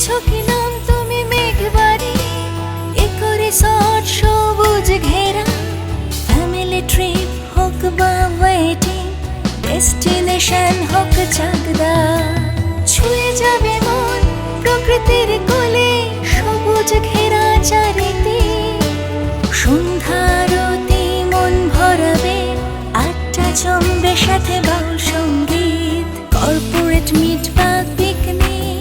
পেয়েছো কি নাম তুমি মেঘবাড়ি, ইকো রিসর্ট সবুজ ঘেরা। ফ্যামিলি ট্রিপ হোক বা ওয়েডিং, ডেস্টিনেশন হোক চাকদা, ছুঁয়ে যাবে মন প্রকৃতির কোলে, সবুজ ঘেরা চারিদিক। সন্ধ্যারতি মন ভরাবে, আড্ডা জমবে সাথে বাউল সঙ্গীত। কর্পোরেট মিট বা পিকনিক,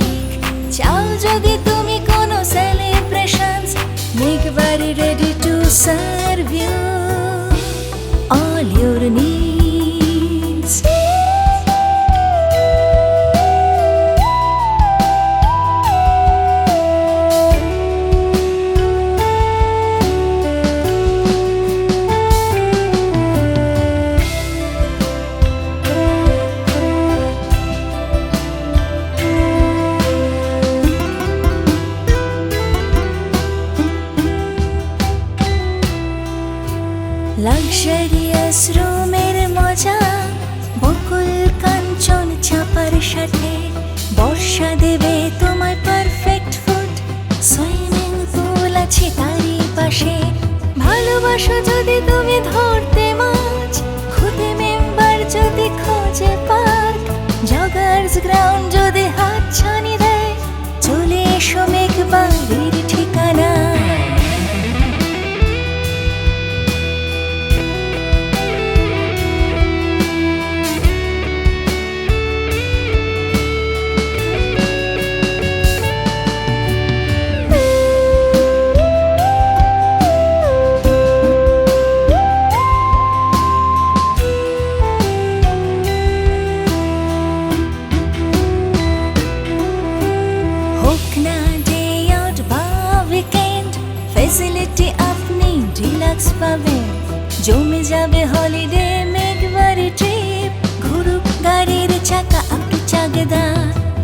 চাও যদি তুমি কোনো celebrations, Meghbari ready to serve you all your needs. Luxurious রুমের মজা, বকুল কাঞ্চন চাপার সাথে, বর্ষা দেবে তোমায় পারফেক্ট ফুড, সুইমিং পুল আছে তারই পাশে। ভালোবাসো যদি তুমি ধরতে মাছ, খুদে মেম্বার যদি খোঁজে পার্ক, জগার্স গ্রাউন্ড যদি হাত ছানি দেয়, চলে এসো মেঘবাড়ির ঠিকানা। ফেসিলিটি আপনি ডিলাক্স পাবেন, জমে যাবে হলিডে মেঘবাড়ি ট্রিপ। ঘুরুক গাড়ির চাকা আপনি চাকদা,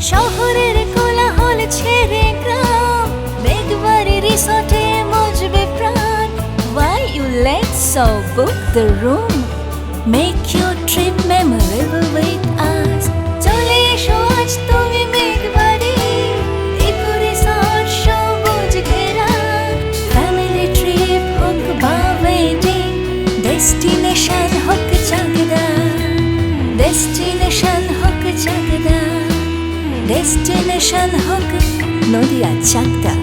শহরের কোলাহল ছেড়ে গ্রাম, মেঘবাড়ি রিসর্টে মজবে প্রাণ। Why you late? So book the room, make your trip memorable with us. চলে এসো আজ তুমি মেঘবাড়ি, ইকো রিসর্ট সবুজ ঘেরা। ডেস্টিনেশন হোক চাকদা, ডেস্টিনেশন হোক চাকদা, ডেস্টিনেশন হোক নদিয়া চাকদা।